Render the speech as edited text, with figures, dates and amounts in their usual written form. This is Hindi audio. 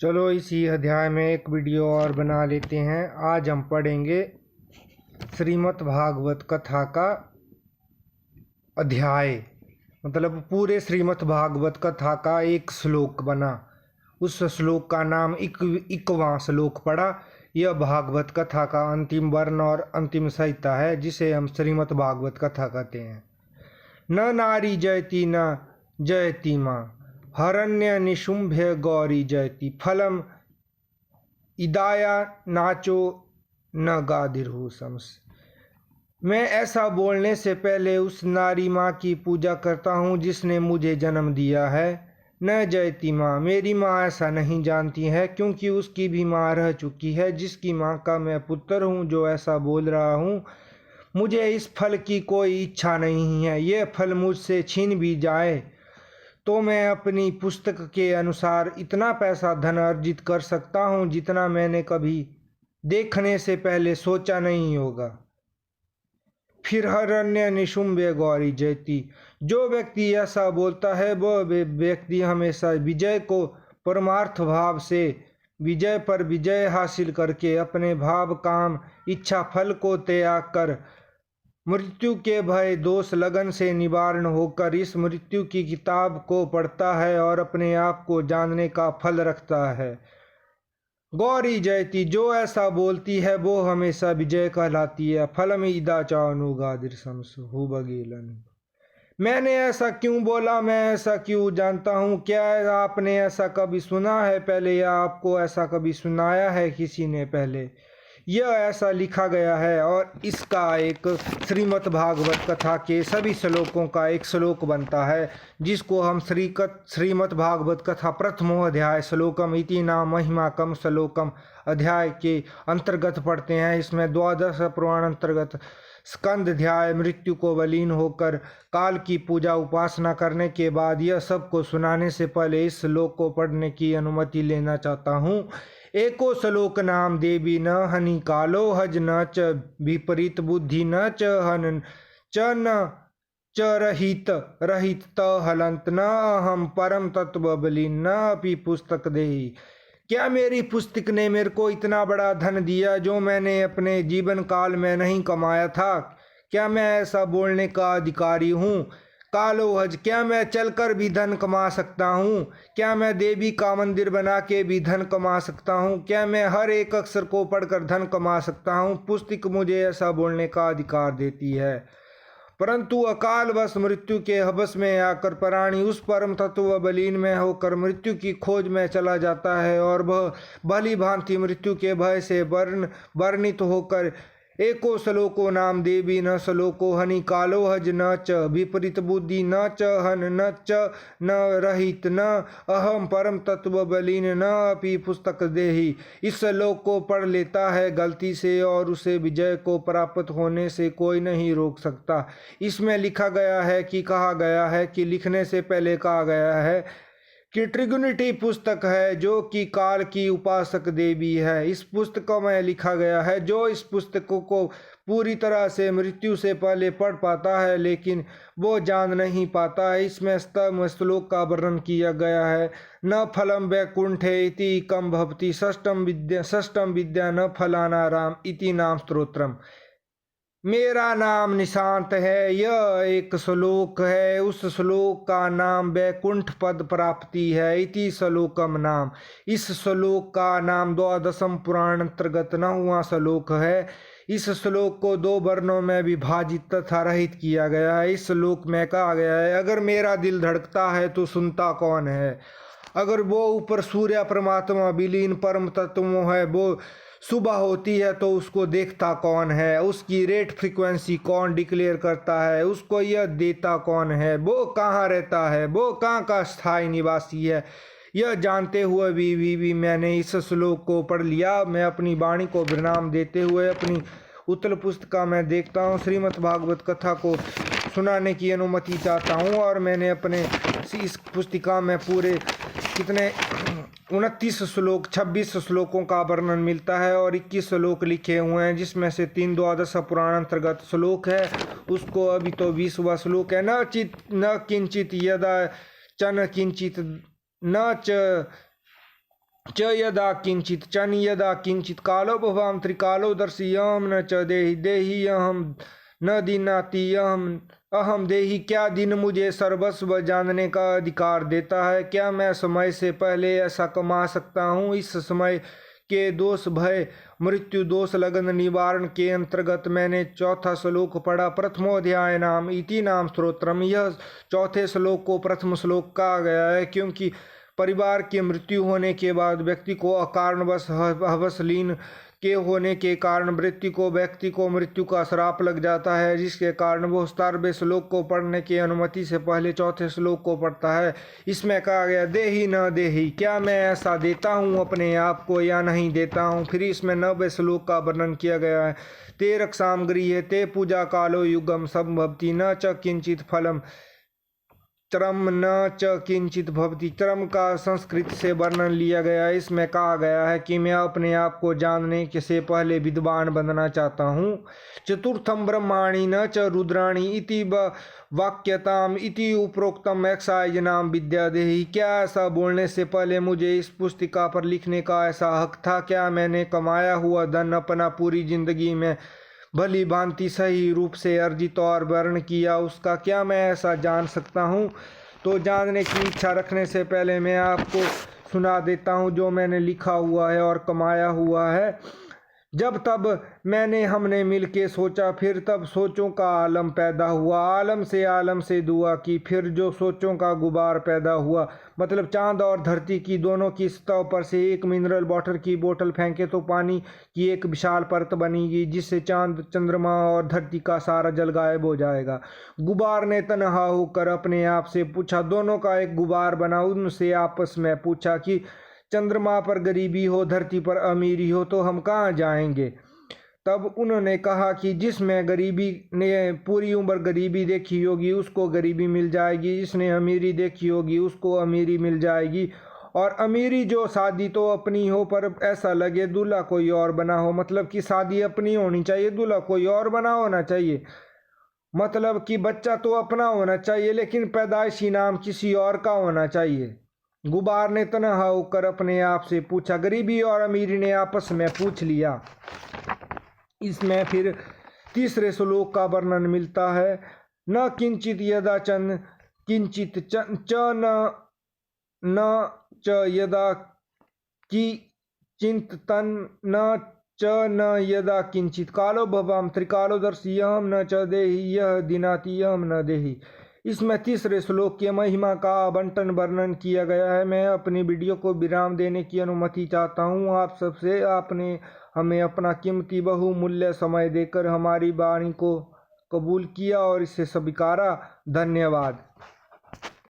चलो इसी अध्याय में एक वीडियो और बना लेते हैं। आज हम पढ़ेंगे श्रीमद् भागवत कथा का अध्याय, मतलब पूरे श्रीमद् भागवत कथा का एक श्लोक बना। उस श्लोक का नाम 21वां श्लोक पड़ा। यह भागवत कथा का अंतिम वर्ण और अंतिम संहिता है, जिसे हम श्रीमद् भागवत कथा कहते हैं। न नारी जयति न जयति माँ, हरण्य निशुंभ्य गौरी जयति, फलम इदाया नाचो न गाधिर्हुसम्स। मैं ऐसा बोलने से पहले उस नारी माँ की पूजा करता हूँ जिसने मुझे जन्म दिया है। न जयति माँ, मेरी माँ ऐसा नहीं जानती है, क्योंकि उसकी भी माँ रह चुकी है, जिसकी माँ का मैं पुत्र हूँ जो ऐसा बोल रहा हूँ। मुझे इस फल की कोई इच्छा नहीं है। ये फल मुझसे छीन भी जाए तो मैं अपनी पुस्तक के अनुसार इतना पैसा धन अर्जित कर सकता हूँ जितना मैंने कभी देखने से पहले सोचा नहीं होगा। फिर हरण्य निशुंभ्य गौरी जयति, जो व्यक्ति ऐसा बोलता है वह व्यक्ति हमेशा विजय को परमार्थ भाव से विजय पर विजय हासिल करके अपने भाव काम इच्छा फल को त्याग कर मृत्यु के भय दोष लगन से निवारण होकर इस मृत्यु की किताब को पढ़ता है और अपने आप को जानने का फल रखता है। गौरी जयति, जो ऐसा बोलती है वो हमेशा विजय कहलाती है। फलम इदा चानुगादिर समसु बगेलन। मैंने ऐसा क्यों बोला, मैं ऐसा क्यों जानता हूँ? क्या आपने ऐसा कभी सुना है पहले, या आपको ऐसा कभी सुनाया है किसी ने पहले? यह ऐसा लिखा गया है और इसका एक श्रीमद् भागवत कथा के सभी श्लोकों का एक श्लोक बनता है, जिसको हम श्रीमद् भागवत कथा प्रथमो अध्याय श्लोकम इति नाम महिमाकम श्लोकम अध्याय के अंतर्गत पढ़ते हैं। इसमें द्वादश पुराण अंतर्गत स्कंद अध्याय मृत्यु को बलीन होकर काल की पूजा उपासना करने के बाद यह सबको सुनाने से पहले इस श्लोक को पढ़ने की अनुमति लेना चाहता हूँ। एको श्लोक नाम देवी न हनि कालो हज न च विपरीत बुद्धि न च हन च न च रहित रहित त हलंत न अहम परम तत्व बलीन न अपि पुस्तक देहि। क्या मेरी पुस्तक ने मेरे को इतना बड़ा धन दिया जो मैंने अपने जीवन काल में नहीं कमाया था? क्या मैं ऐसा बोलने का अधिकारी हूँ? कालो हज, क्या मैं चलकर भी धन कमा सकता हूँ? क्या मैं देवी का मंदिर बना के भी धन कमा सकता हूँ? क्या मैं हर एक अक्षर को पढ़कर धन कमा सकता हूँ? पुस्तक मुझे ऐसा बोलने का अधिकार देती है, परंतु अकाल वश मृत्यु के हवस में आकर प्राणी उस परम तत्व बलीन में होकर मृत्यु की खोज में चला जाता है और वह भली भांति मृत्यु के भय से वर्णित होकर एको श्लोको नाम देवी न श्लोको हनि कालो हज न च विपरीत बुद्धि न च हन न च न रहित न अहम परम तत्व बलीन न अपि पुस्तक देहि। इस श्लोक को पढ़ लेता है गलती से और उसे विजय को प्राप्त होने से कोई नहीं रोक सकता। इसमें लिखा गया है कि कहा गया है कि लिखने से पहले कहा गया है कि त्रिगुणिटी पुस्तक है जो कि काल की उपासक देवी है। इस पुस्तक में लिखा गया है जो इस पुस्तक को पूरी तरह से मृत्यु से पहले पढ़ पाता है लेकिन वो जान नहीं पाता है। इसमें स्तम श्लोक का वर्णन किया गया है। न फलम वैकुंठे इति कम भवति षष्टम विद्या न फलाना राम इति नाम स्तोत्रम। मेरा नाम निशांत है, यह एक श्लोक है। उस श्लोक का नाम वैकुंठ पद प्राप्ति है। इति श्लोकम नाम, इस श्लोक का नाम द्वादशम पुराण अंतर्गत 9वां श्लोक है। इस श्लोक को 2 वर्णों में विभाजित तथा रहित किया गया है। इस श्लोक में कहा गया है, अगर मेरा दिल धड़कता है तो सुनता कौन है? अगर वो ऊपर सूर्य परमात्मा विलीन परम तत्व है, वो सुबह होती है तो उसको देखता कौन है? उसकी रेट फ्रीक्वेंसी कौन डिक्लेयर करता है? उसको यह देता कौन है? वो कहाँ रहता है? वो कहाँ का स्थायी निवासी है? यह जानते हुए भी मैंने इस श्लोक को पढ़ लिया। मैं अपनी वाणी को विराम देते हुए अपनी उत्तल पुस्तिका में देखता हूँ, श्रीमद् भागवत कथा को सुनाने की अनुमति चाहता हूँ। और मैंने अपने इस पुस्तिका में पूरे कितने 29 श्लोक 26 श्लोकों का वर्णन मिलता है और 21 श्लोक लिखे हुए हैं, जिसमें से 3 द्वादश पुराण अंतर्गत श्लोक है। उसको अभी तो 20वां श्लोक है। न किंचित यदा च न किंचित न च च यदा किंचित चन यदा किंचित कालो भवाम त्रिकालो दर्शयम न च देहि देहि अहम न दीनाति अहम देहि। क्या दिन मुझे सर्वस्व जानने का अधिकार देता है? क्या मैं समय से पहले ऐसा कमा सकता हूँ? इस समय के दोष भय मृत्यु दोष लगन निवारण के अंतर्गत मैंने चौथा श्लोक पढ़ा। प्रथमोध्याय नाम इति नाम स्तोत्रम। यह चौथे श्लोक को प्रथम श्लोक कहा गया है क्योंकि परिवार की मृत्यु होने के बाद व्यक्ति को अकारणवश हवसलीन के होने के कारण व्यक्ति को मृत्यु का श्राप लग जाता है, जिसके कारण वो 17वें श्लोक को पढ़ने की अनुमति से पहले चौथे श्लोक को पढ़ता है। इसमें कहा गया देहि न देहि, क्या मैं ऐसा देता हूँ अपने आप को या नहीं देता हूँ। फिर इसमें 9वें श्लोक का वर्णन किया गया है। ते रक्षाम गृहे ते पूजा कालो युगम संभवती न च किंचित फलम त्रम न च किंचित भवति। त्रम का संस्कृत से वर्णन लिया गया है। इसमें कहा गया है कि मैं अपने आप को जानने के से पहले विद्वान बनना चाहता हूँ। चतुर्थम ब्रह्माणि न च रुद्राणि इति वाक्यताम इति उपरोक्तम एक्साइज नाम विद्या देहि। क्या ऐसा बोलने से पहले मुझे इस पुस्तिका पर लिखने का ऐसा हक था? क्या मैंने कमाया हुआ धन अपना पूरी जिंदगी में भली भांति सही रूप से अर्जित और वर्ण किया उसका क्या मैं ऐसा जान सकता हूँ? तो जानने की इच्छा रखने से पहले मैं आपको सुना देता हूँ जो मैंने लिखा हुआ है और कमाया हुआ है। जब तब हमने मिल के सोचा, फिर तब सोचों का आलम पैदा हुआ, आलम से दुआ की, फिर जो सोचों का गुबार पैदा हुआ। मतलब चांद और धरती की दोनों की सतह पर से एक मिनरल वाटर की बोतल फेंके तो पानी की एक विशाल परत बनेगी, जिससे चांद चंद्रमा और धरती का सारा जल गायब हो जाएगा। गुबार ने तन्हा होकर अपने आप से पूछा, दोनों का एक गुबार बना। उनसे आपस में पूछा कि चंद्रमा पर गरीबी हो, धरती पर अमीरी हो तो हम कहाँ जाएंगे? तब उन्होंने कहा कि जिसमें गरीबी ने पूरी उम्र गरीबी देखी होगी उसको गरीबी मिल जाएगी, जिसने अमीरी देखी होगी उसको अमीरी मिल जाएगी। और अमीरी जो शादी तो अपनी हो पर ऐसा लगे दूल्हा कोई और बना हो। मतलब कि शादी अपनी होनी चाहिए, दूल्हा कोई और बना होना चाहिए। मतलब कि बच्चा तो अपना होना चाहिए लेकिन पैदाइशी नाम किसी और का होना चाहिए। गुबार ने तन्हा होकर अपने आप से पूछा। गरीबी और अमीरी ने आपस में पूछ लिया। इसमें फिर तीसरे श्लोक का वर्णन मिलता है। न किंचित यदा चन किंचित च न च यदा कि चिंतन न च न यदा किंचित कालो भवाम त्रिकालो दर्शयम न च देहि यह दिनाति यम न देहि। इसमें तीसरे श्लोक की महिमा का आवंटन वर्णन किया गया है। मैं अपनी वीडियो को विराम देने की अनुमति चाहता हूँ आप सबसे। आपने हमें अपना कीमती बहुमूल्य समय देकर हमारी वाणी को कबूल किया और इसे स्वीकारा। धन्यवाद।